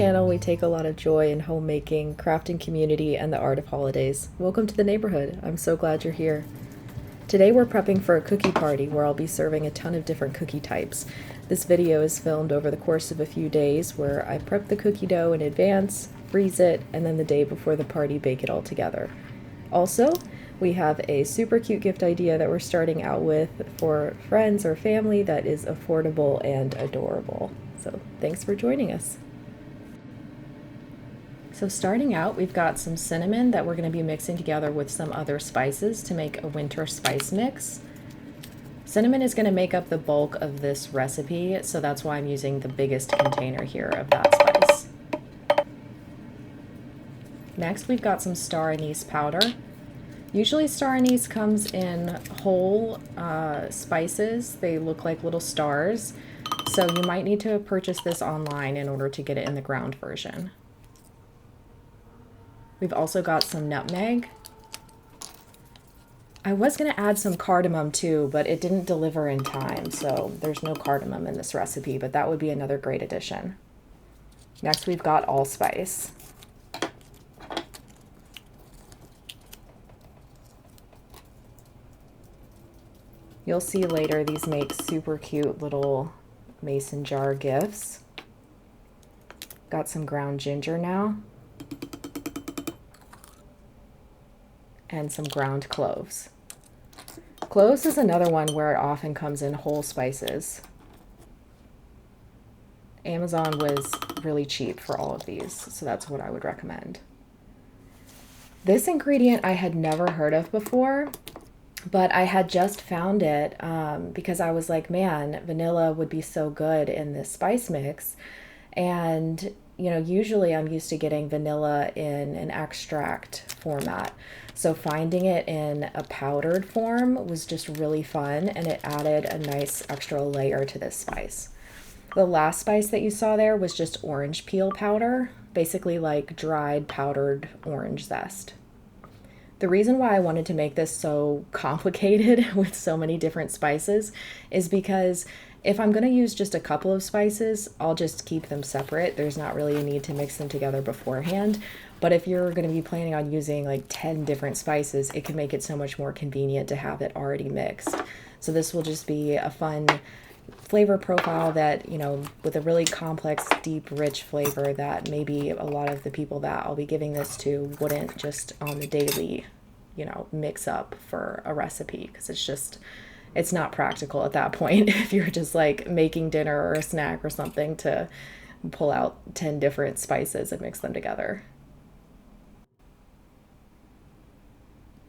channel, we take a lot of joy in homemaking, crafting community, and the art of holidays. Welcome to the neighborhood. I'm so glad you're here. Today we're prepping for a cookie party where I'll be serving a ton of different cookie types. This video is filmed over the course of a few days where I prep the cookie dough in advance, freeze it, and then the day before the party bake it all together. Also, we have a super cute gift idea that we're starting out with for friends or family that is affordable and adorable. So thanks for joining us. So starting out, we've got some cinnamon that we're going to be mixing together with some other spices to make a winter spice mix. Cinnamon is going to make up the bulk of this recipe, so that's why I'm using the biggest container here of that spice. Next, we've got some star anise powder. Usually star anise comes in whole spices. They look like little stars, so you might need to purchase this online in order to get it in the ground version. We've also got some nutmeg. I was going to add some cardamom too, but it didn't deliver in time, so there's no cardamom in this recipe, but that would be another great addition. Next, we've got allspice. You'll see later these make super cute little mason jar gifts. Got some ground ginger now. And some ground cloves. Cloves is another one where it often comes in whole spices. Amazon was really cheap for all of these, so that's what I would recommend. This ingredient I had never heard of before, but I had just found it because I was like, man, vanilla would be so good in this spice mix. And you know, usually I'm used to getting vanilla in an extract format. So finding it in a powdered form was just really fun, and it added a nice extra layer to this spice. The last spice that you saw there was just orange peel powder, basically like dried powdered orange zest. The reason why I wanted to make this so complicated with so many different spices is because if I'm going to use just a couple of spices, I'll just keep them separate. There's not really a need to mix them together beforehand. But if you're going to be planning on using like 10 different spices, it can make it so much more convenient to have it already mixed. So this will just be a fun flavor profile that, you know, with a really complex, deep, rich flavor that maybe a lot of the people that I'll be giving this to wouldn't just on the daily, you know, mix up for a recipe, because it's not practical at that point if you're just like making dinner or a snack or something to pull out 10 different spices and mix them together.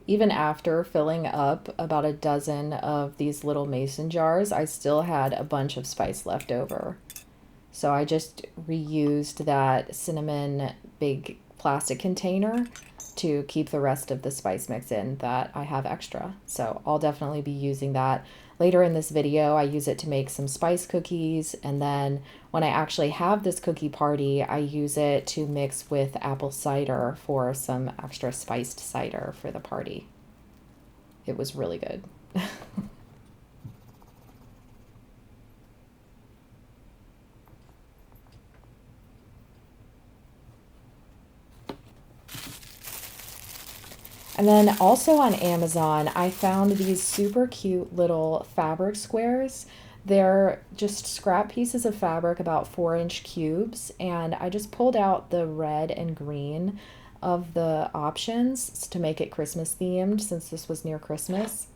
Even after filling up about a dozen of these little mason jars, I still had a bunch of spice left over. So I just reused that cinnamon big plastic container to keep the rest of the spice mix in that I have extra. So I'll definitely be using that later in this video. I use it to make some spice cookies, and then when I actually have this cookie party, I use it to mix with apple cider for some extra spiced cider for the party. It was really good. And then also on Amazon, I found these super cute little fabric squares. They're just scrap pieces of fabric, about 4-inch cubes, and I just pulled out the red and green of the options to make it Christmas themed, since this was near Christmas.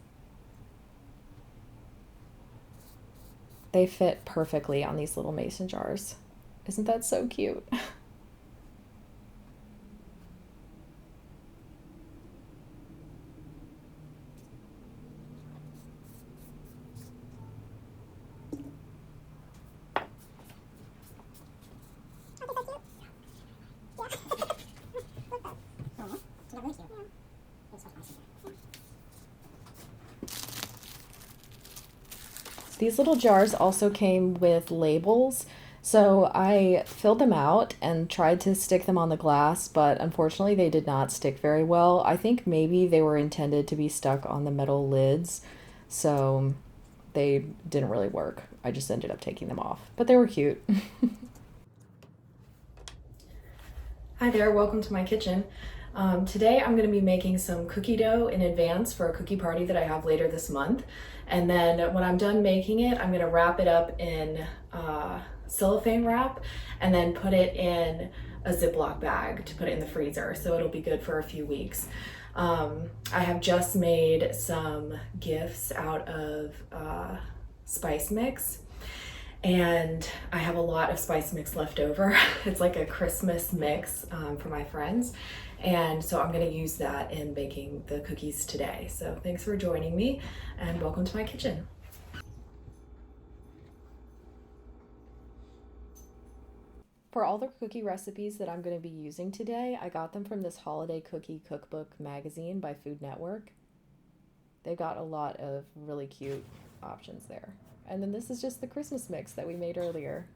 They fit perfectly on these little mason jars. Isn't that so cute? These little jars also came with labels, so I filled them out and tried to stick them on the glass, but unfortunately they did not stick very well. I think maybe they were intended to be stuck on the metal lids, so they didn't really work. I just ended up taking them off, but they were cute. Hi there, welcome to my kitchen. Today I'm going to be making some cookie dough in advance for a cookie party that I have later this month. And then when I'm done making it, I'm going to wrap it up in cellophane wrap and then put it in a Ziploc bag to put it in the freezer, so it'll be good for a few weeks. I have just made some gifts out of spice mix. And I have a lot of spice mix left over. It's like a Christmas mix for my friends. And so I'm gonna use that in baking the cookies today. So thanks for joining me and welcome to my kitchen. For all the cookie recipes that I'm gonna be using today, I got them from this holiday cookie cookbook magazine by Food Network. They've got a lot of really cute options there. And then this is just the Christmas mix that we made earlier.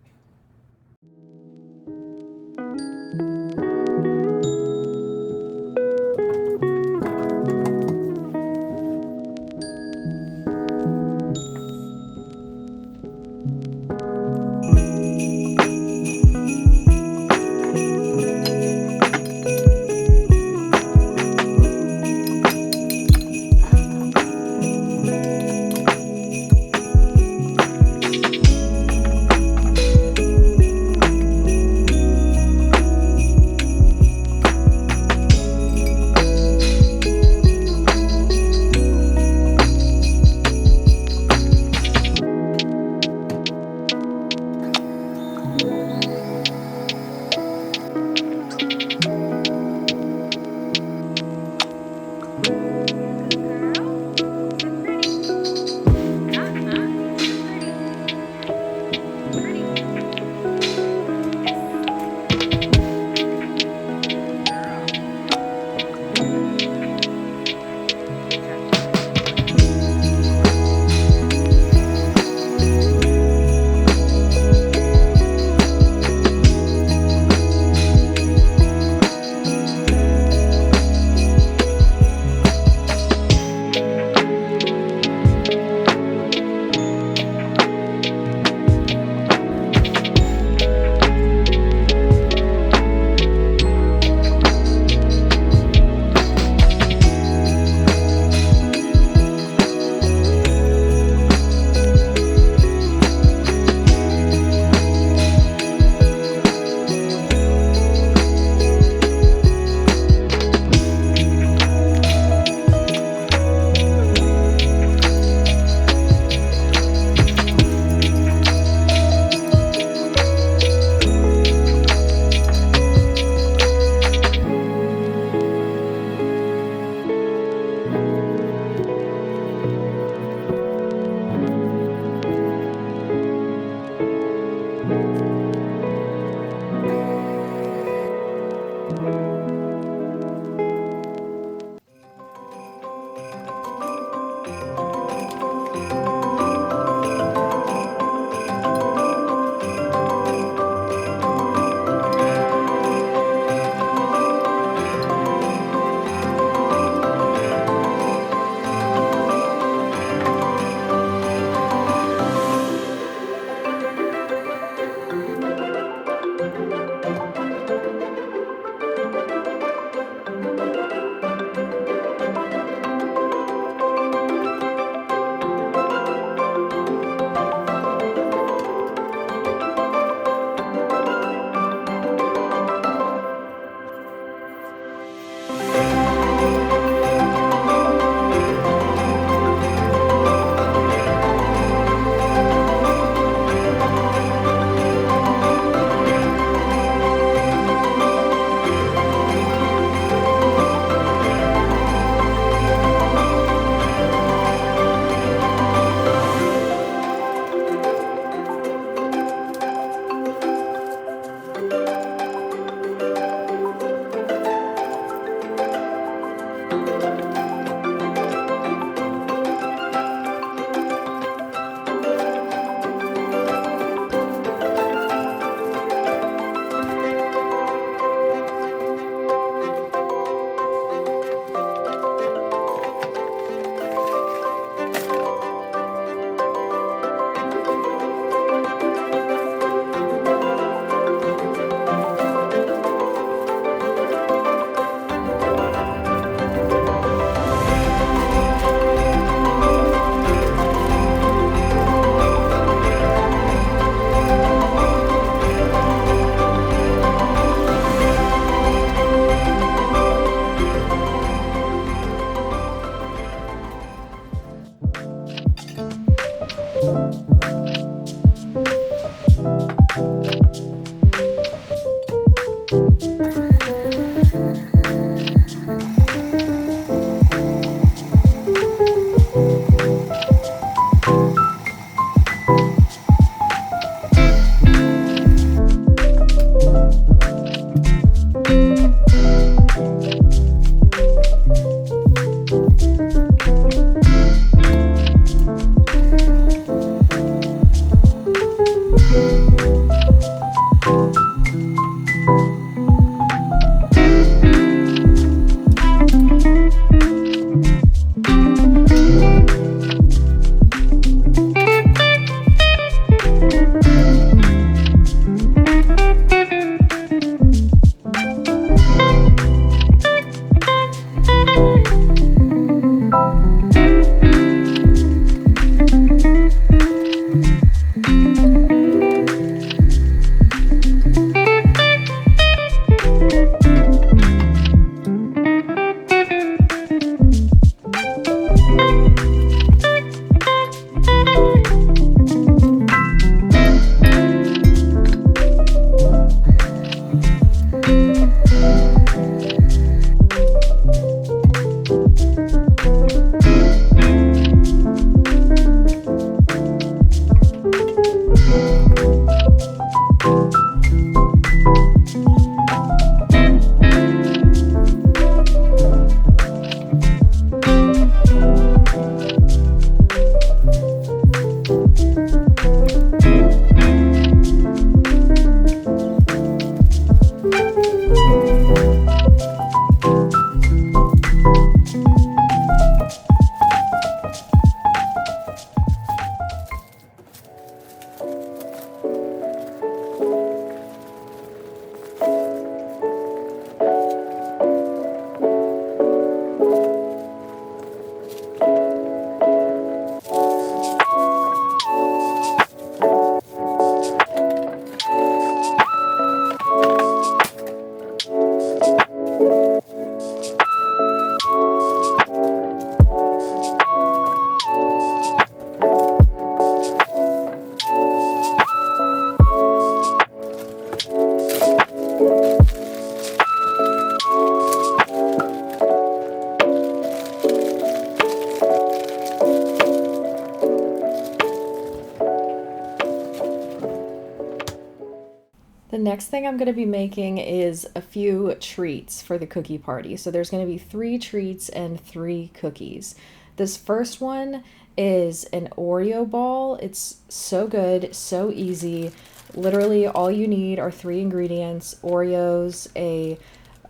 The next thing I'm going to be making is a few treats for the cookie party. So there's going to be 3 treats and 3 cookies. This first one is an Oreo ball. It's so good, so easy. Literally all you need are 3 ingredients: Oreos, a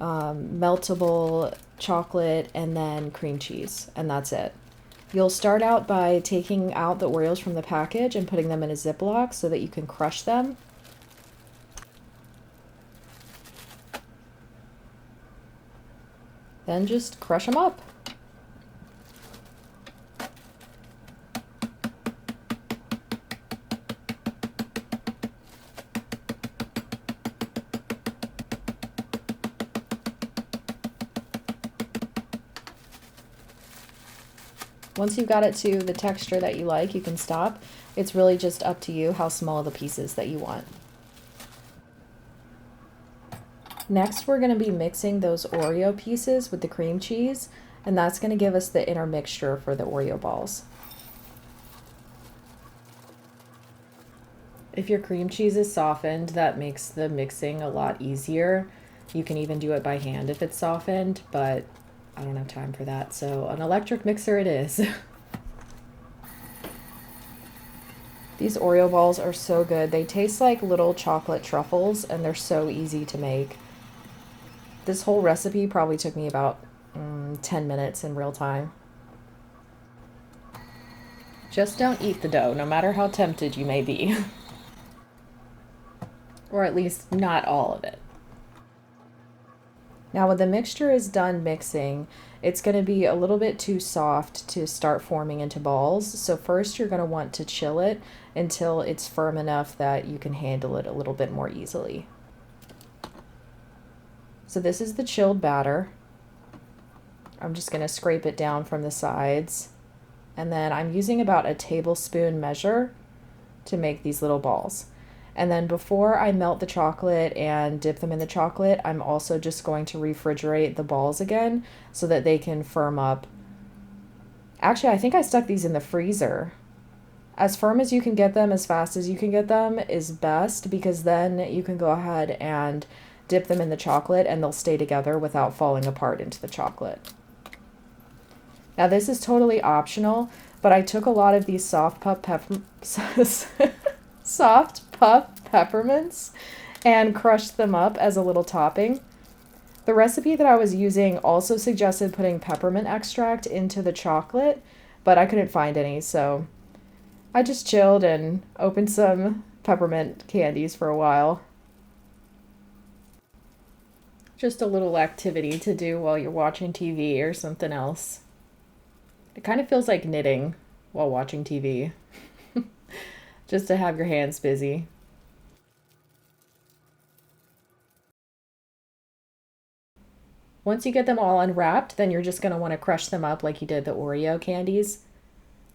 meltable chocolate, and then cream cheese, and that's it. You'll start out by taking out the Oreos from the package and putting them in a Ziploc so that you can crush them. Then just crush them up. Once you've got it to the texture that you like, you can stop. It's really just up to you how small the pieces that you want. Next, we're going to be mixing those Oreo pieces with the cream cheese, and that's going to give us the inner mixture for the Oreo balls. If your cream cheese is softened, that makes the mixing a lot easier. You can even do it by hand if it's softened, but I don't have time for that, so an electric mixer it is. These Oreo balls are so good. They taste like little chocolate truffles, and they're so easy to make. This whole recipe probably took me about 10 minutes in real time. Just don't eat the dough, no matter how tempted you may be. Or at least not all of it. Now when the mixture is done mixing, it's going to be a little bit too soft to start forming into balls. So first you're going to want to chill it until it's firm enough that you can handle it a little bit more easily. So this is the chilled batter. I'm just going to scrape it down from the sides And then I'm using about a tablespoon measure to make these little balls. And then before I melt the chocolate and dip them in the chocolate, I'm also just going to refrigerate the balls again so that they can firm up. Actually, I think I stuck these in the freezer. As firm as you can get them, as fast as you can get them is best, because then you can go ahead and dip them in the chocolate and they'll stay together without falling apart into the chocolate. Now this is totally optional, but I took a lot of these soft puff peppermints and crushed them up as a little topping. The recipe that I was using also suggested putting peppermint extract into the chocolate, but I couldn't find any, so I just chilled and opened some peppermint candies for a while. Just a little activity to do while you're watching TV or something else. It kind of feels like knitting while watching TV. Just to have your hands busy. Once you get them all unwrapped, then you're just going to want to crush them up like you did the Oreo candies.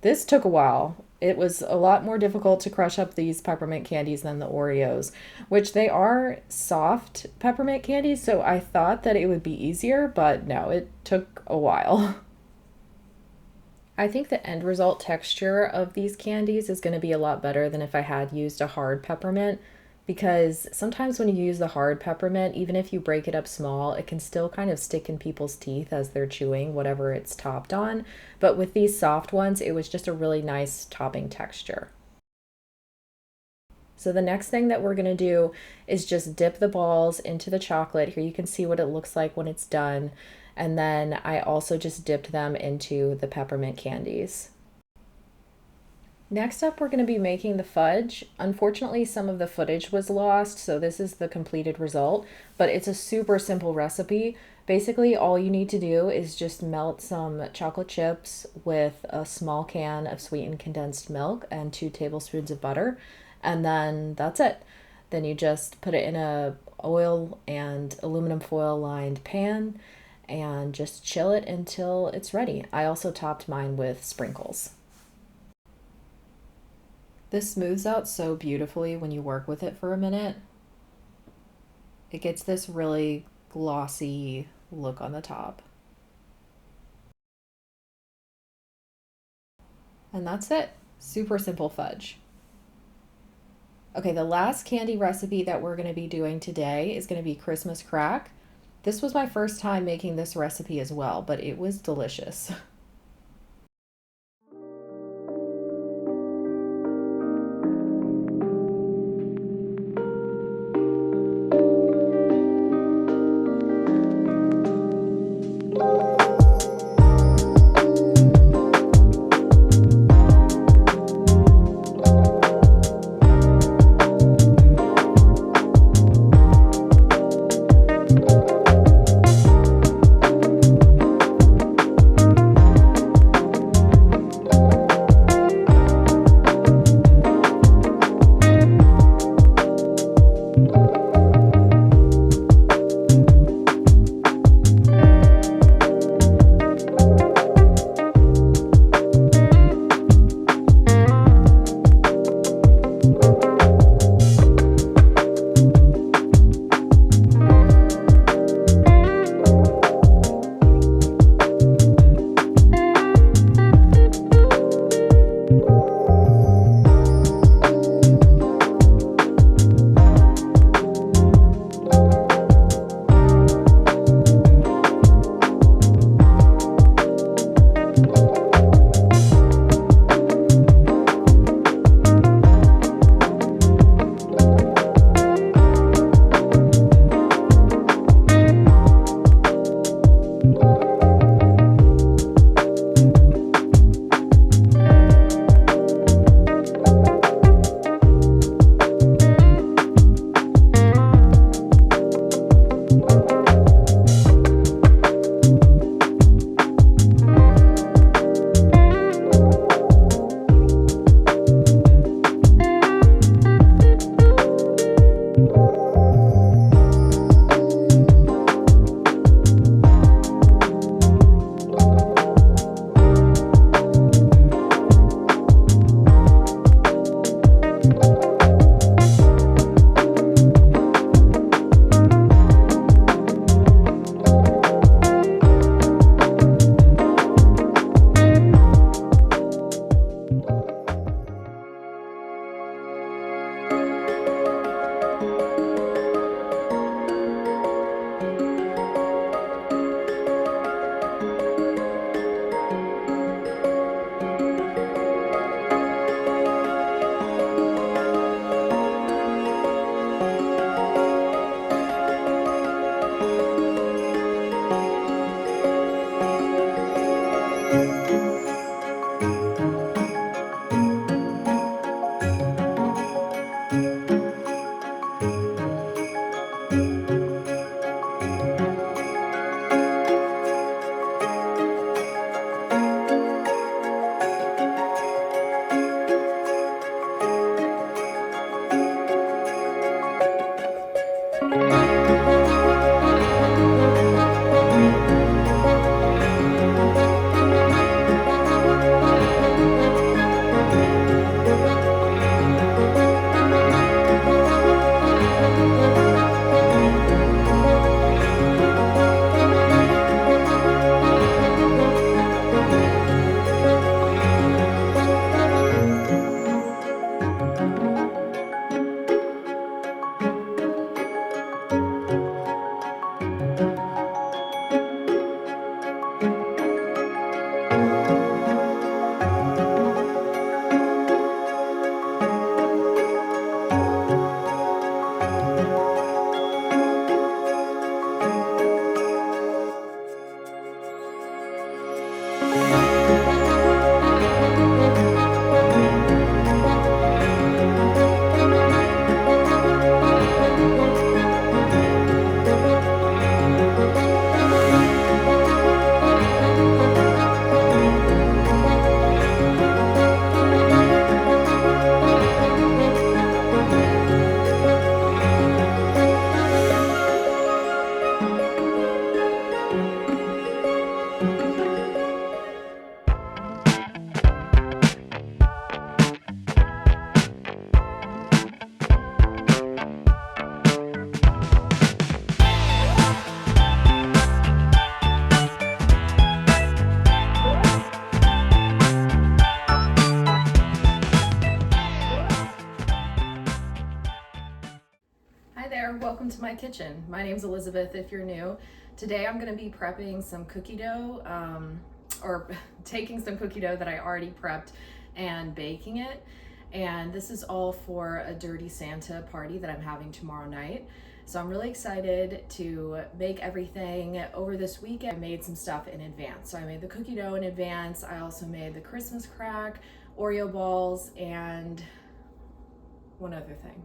This took a while. It was a lot more difficult to crush up these peppermint candies than the Oreos, which they are soft peppermint candies, so I thought that it would be easier, but no, it took a while. I think the end result texture of these candies is going to be a lot better than if I had used a hard peppermint, because sometimes when you use the hard peppermint, even if you break it up small, it can still kind of stick in people's teeth as they're chewing whatever it's topped on. But with these soft ones, it was just a really nice topping texture. So the next thing that we're going to do is just dip the balls into the chocolate. Here you can see what it looks like when it's done. And then I also just dipped them into the peppermint candies. Next up, we're going to be making the fudge. Unfortunately, some of the footage was lost, so this is the completed result, but it's a super simple recipe. Basically, all you need to do is just melt some chocolate chips with a small can of sweetened condensed milk and 2 tablespoons of butter, and then that's it. Then you just put it in a oil and aluminum foil lined pan and just chill it until it's ready. I also topped mine with sprinkles. This smooths out so beautifully when you work with it for a minute. It gets this really glossy look on the top. And that's it. Super simple fudge. Okay, the last candy recipe that we're going to be doing today is going to be Christmas crack. This was my first time making this recipe as well, but it was delicious. welcome to my kitchen. My name's Elizabeth if you're new. Today I'm going to be prepping some cookie dough, or taking some cookie dough that I already prepped and baking it. And this is all for a Dirty Santa party that I'm having tomorrow night. So I'm really excited to make everything over this weekend. I made some stuff in advance. So I made the cookie dough in advance. I also made the Christmas crack, Oreo balls, and one other thing.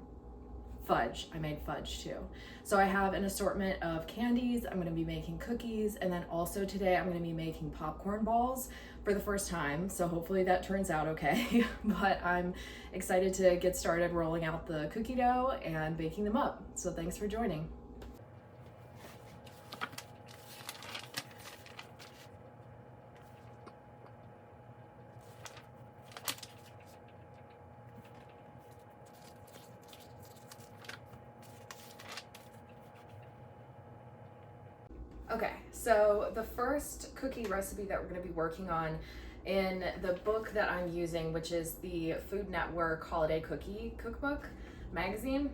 Fudge. I made fudge too. So I have an assortment of candies. I'm going to be making cookies, and then also today I'm going to be making popcorn balls for the first time. So hopefully that turns out okay. But I'm excited to get started rolling out the cookie dough and baking them up. So thanks for joining. Okay, so the first cookie recipe that we're going to be working on in the book that I'm using, which is the Food Network Holiday Cookie Cookbook magazine,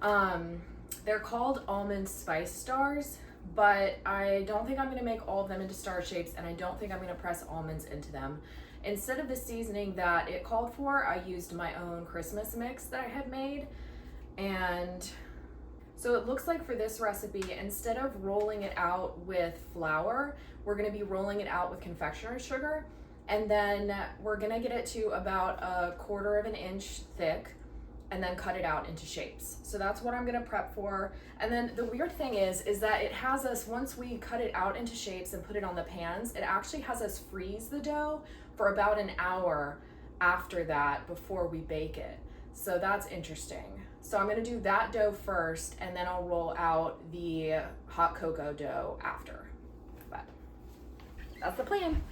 they're called Almond Spice Stars, but I don't think I'm going to make all of them into star shapes, and I don't think I'm going to press almonds into them. Instead of the seasoning that it called for, I used my own Christmas mix that I had made, and so it looks like for this recipe, instead of rolling it out with flour, we're going to be rolling it out with confectioner's sugar, and then we're going to get it to about 1/4 of an inch thick and then cut it out into shapes. So that's what I'm going to prep for. And then the weird thing is that it has us, once we cut it out into shapes and put it on the pans, it actually has us freeze the dough for about an hour after that before we bake it. So that's interesting. So I'm going to do that dough first, and then I'll roll out the hot cocoa dough after. But that's the plan.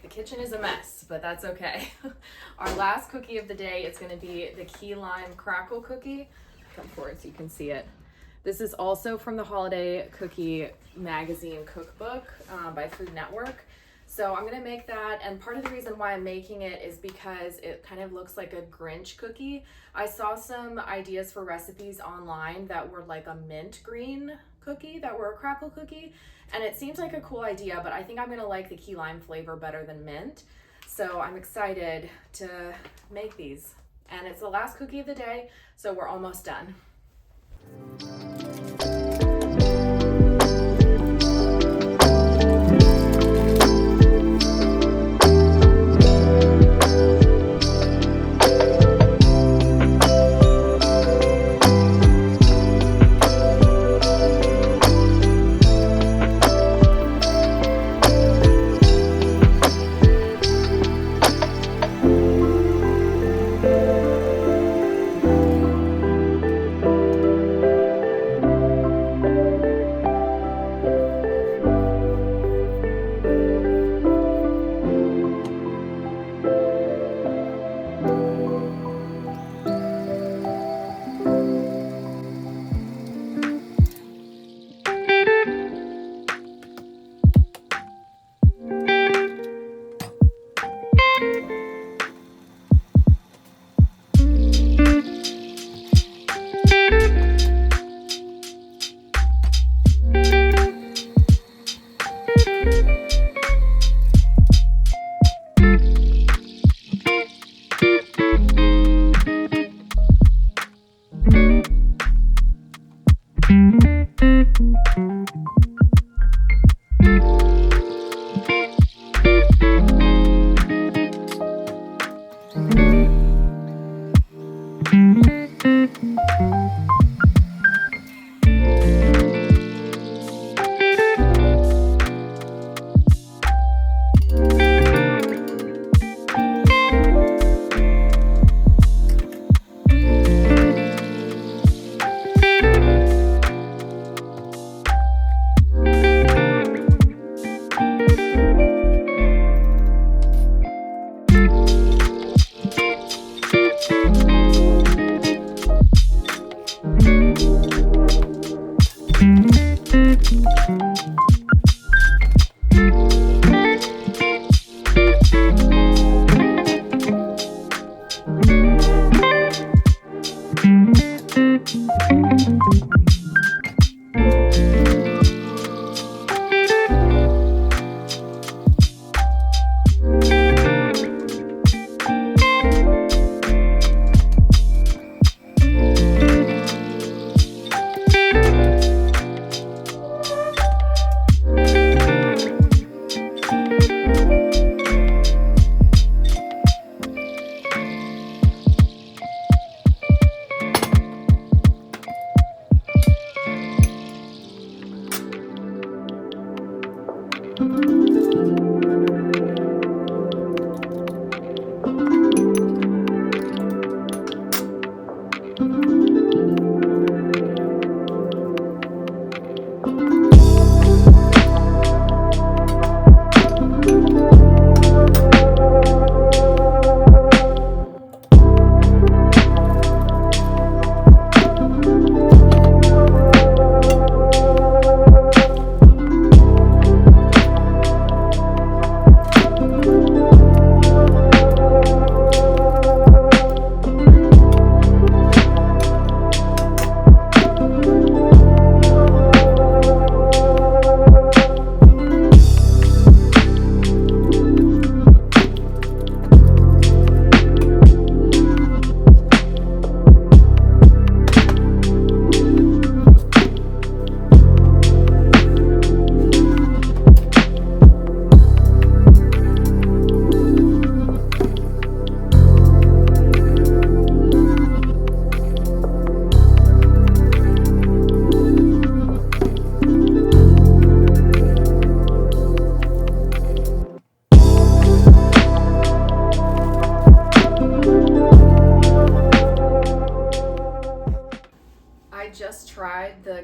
Kitchen is a mess, but that's okay. Our last cookie of the day is going to be the key lime crackle cookie. Come forward so you can see it. This is also from the Holiday Cookie Magazine cookbook by Food Network. So I'm going to make that, and part of the reason why I'm making it is because it kind of looks like a Grinch cookie. I saw some ideas for recipes online that were like a mint green cookie, that were a crackle cookie, and it seems like a cool idea, but I think I'm going to like the key lime flavor better than mint. So I'm excited to make these. And it's the last cookie of the day, so we're almost done.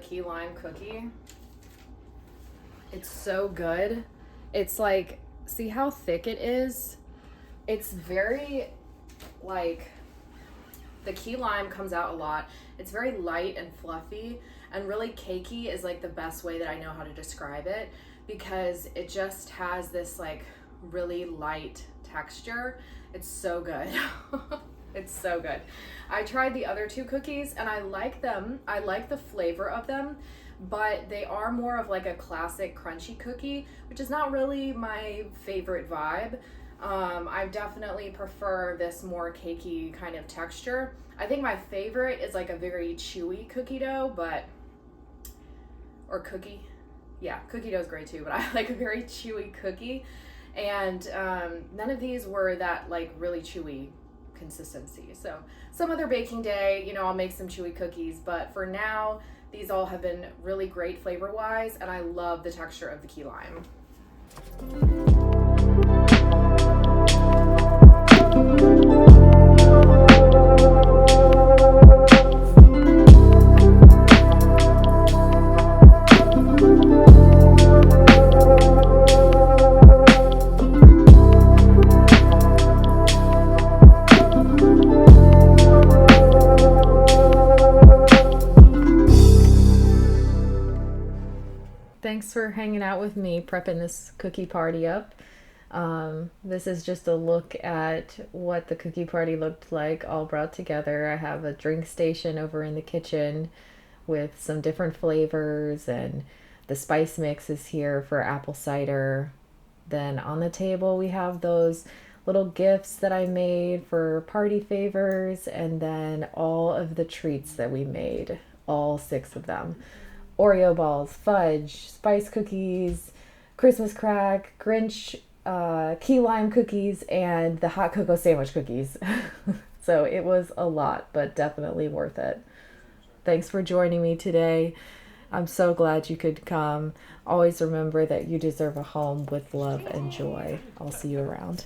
key lime cookie. It's so good. It's like, see how thick it is? It's very, like, the key lime comes out a lot. It's very light and fluffy, and really cakey is like the best way that I know how to describe it, because it just has this like really light texture. It's so good. It's so good. I tried the other two cookies and I like them. I like the flavor of them, but they are more of like a classic crunchy cookie, which is not really my favorite vibe. I definitely prefer this more cakey kind of texture. I think my favorite is like a very chewy cookie dough, or cookie. Yeah, cookie dough is great too, but I like a very chewy cookie. And none of these were that like really chewy consistency. So some other baking day, you know, I'll make some chewy cookies, but for now, these all have been really great flavor wise, and I love the texture of the key lime. Thanks for hanging out with me, prepping this cookie party up. This is just a look at what the cookie party looked like all brought together. I have a drink station over in the kitchen with some different flavors, and the spice mix is here for apple cider. Then on the table we have those little gifts that I made for party favors, and then all of the treats that we made, all 6 of them. Oreo balls, fudge, spice cookies, Christmas crack, Grinch, key lime cookies, and the hot cocoa sandwich cookies. So it was a lot, but definitely worth it. Thanks for joining me today. I'm so glad you could come. Always remember that you deserve a home with love and joy. I'll see you around.